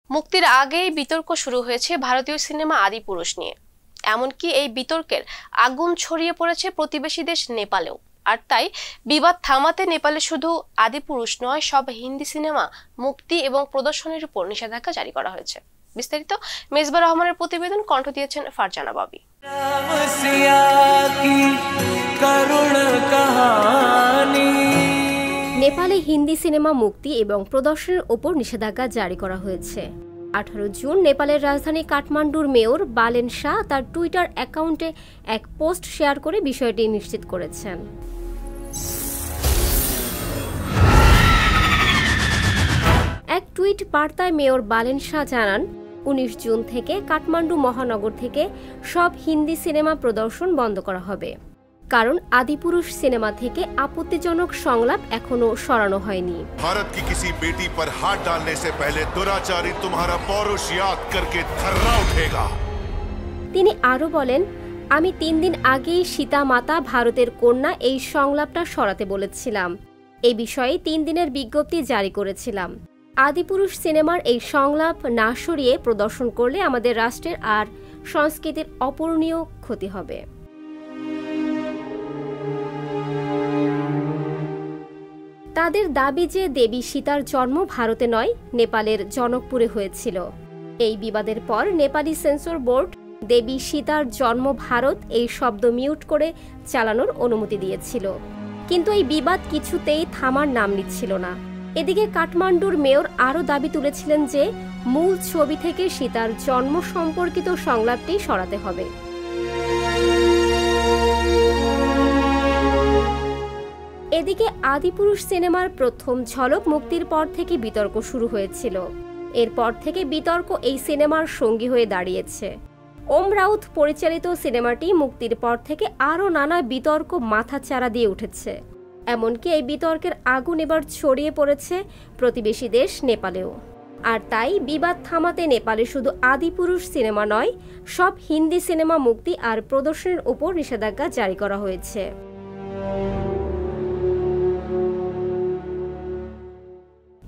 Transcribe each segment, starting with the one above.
মুক্তির আগেই বিতর্ক শুরু হয়েছে ভারতীয় সিনেমা আদিপুরুষ নিয়ে। এমনকি এই বিতর্কের আগুন ছড়িয়ে পড়েছে প্রতিবেশী দেশ নেপালেও। আর তাই বিবাদ থামাতে নেপালে শুধু আদিপুরুষ নয়, সব হিন্দি সিনেমা মুক্তি এবং প্রদর্শনের উপর নিষেধাজ্ঞা জারি করা হয়েছে। বিস্তারিত মেজবা রহমানের প্রতিবেদন, কণ্ঠ দিয়েছেন ফারজানা ববি। নেপালে হিন্দি সিনেমা মুক্তি এবং প্রদর্শনের উপর নিষেধাজ্ঞা জারি করা হয়েছে। 18 জুন নেপালের রাজধানী কাঠমান্ডুর মেয়র বালেন শাহ তার টুইটার অ্যাকাউন্টে এক পোস্ট শেয়ার করে বিষয়টি নিশ্চিত করেছেন। এক টুইট বার্তায় মেয়র বালেন শাহ জানান, 19 জুন থেকে কাঠমান্ডু মহানগর থেকে সব হিন্দি সিনেমা প্রদর্শন বন্ধ করা হবে, কারণ আদিপুরুষ সিনেমা থেকে আপত্তিজনক সংলাপ এখনো সরানো হয়নি। भारत की किसी बेटी पर हाथ डालने से पहले दुराचारी तुम्हारा पौरुष याद करके थर्रा उठेगा। তিনি আরো বলেন, আমি 3 দিন আগেই সীতা মাতা ভারতের কন্যা এই সংলাপটা সরাতে বলেছিলাম। এই বিষয়ে 3 দিনের বিজ্ঞপ্তি জারি করেছিলাম। আদিপুরুষ সিনেমার এই সংলাপ না সরিয়ে প্রদর্শন করলে আমাদের রাষ্ট্রের আর সংস্কৃতির অপূরণীয় ক্ষতি হবে। তাদের দাবি যে দেবী সীতার জন্ম ভারতে নয়, নেপালের জনকপুরে হয়েছিল। এই বিবাদের পর নেপালি সেন্সর বোর্ড দেবী সীতার জন্ম ভারত এই শব্দ মিউট করে চালানোর অনুমতি দিয়েছিল, কিন্তু এই বিবাদ কিছুতেই থামার নাম নিচ্ছিল না। এদিকে কাঠমান্ডুর মেয়র আরও দাবি তুলেছিলেন যে মূল ছবি থেকে সীতার জন্ম সম্পর্কিত সংলাপটি সরাতে হবে। এদিকে আদিপুরুষ সিনেমার প্রথম ঝলক মুক্তির পর থেকে বিতর্ক শুরু হয়েছিল। এরপর থেকে বিতর্ক এই সিনেমার সঙ্গী হয়ে দাঁড়িয়েছে। ওম রাউত পরিচালিত সিনেমাটি মুক্তির পর থেকে আরও নানা বিতর্ক মাথাচাড়া দিয়ে উঠেছে। এমনকি এই বিতর্কের আগুন এবার ছড়িয়ে পড়েছে প্রতিবেশী দেশ নেপালেও। আর তাই বিবাদ থামাতে নেপালে শুধু আদিপুরুষ সিনেমা নয়, সব হিন্দি সিনেমা মুক্তি আর প্রদর্শনের উপর নিষেধাজ্ঞা জারি করা হয়েছে।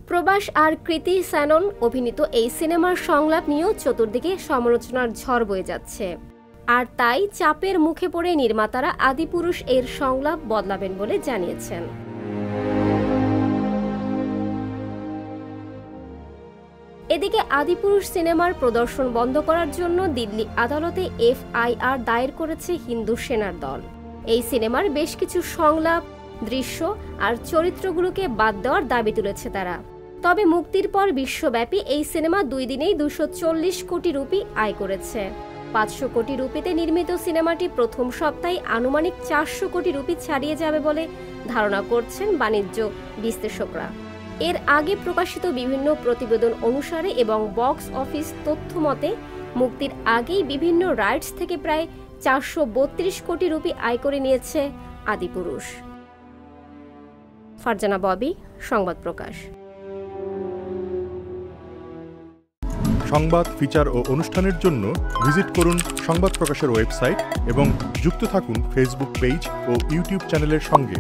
প্রবাস আর কৃতি স্যানন অভিনীত এই সিনেমার সংলাপ নিয়েও চতুর্দিকে সমালোচনার ঝড় বয়ে যাচ্ছে। আর তাই চাপের মুখে পড়ে নির্মাতারা আদিপুরুষ এর সংলাপ বদলাবেন বলে জানিয়েছেন। এদিকে আদিপুরুষ সিনেমার প্রদর্শন বন্ধ করার জন্য দিল্লি আদালতে FIR দায়ের করেছে হিন্দু সেনার দল। এই সিনেমার বেশ কিছু সংলাপ, দৃশ্য আর চরিত্রগুলোকে বাদ দেওয়ার দাবি তুলেছে তারা। তবে মুক্তির পর বিশ্বব্যাপী এই সিনেমা 2 দিনেই 240 কোটি রুপি আয় করেছে। 500 কোটি রুপিতে নির্মিত সিনেমাটি প্রথম সপ্তাহে আনুমানিক 400 কোটি রুপি ছাড়িয়ে যাবে বলে ধারণা করছেন বাণিজ্য বিশ্লেষকরা। এর আগে প্রকাশিত বিভিন্ন প্রতিবেদন অনুসারে এবং বক্স অফিস তথ্য মতে মুক্তির আগেই বিভিন্ন রাইটস থেকে প্রায় 432 কোটি রুপি আয় করে নিয়েছে আদিপুরুষ। ফারজানা ববি, সংবাদ প্রকাশ। সংবাদ, ফিচার ও অনুষ্ঠানের জন্য ভিজিট করুন সংবাদ প্রকাশের ওয়েবসাইট এবং যুক্ত থাকুন ফেসবুক পেজ ও ইউটিউব চ্যানেলের সঙ্গে।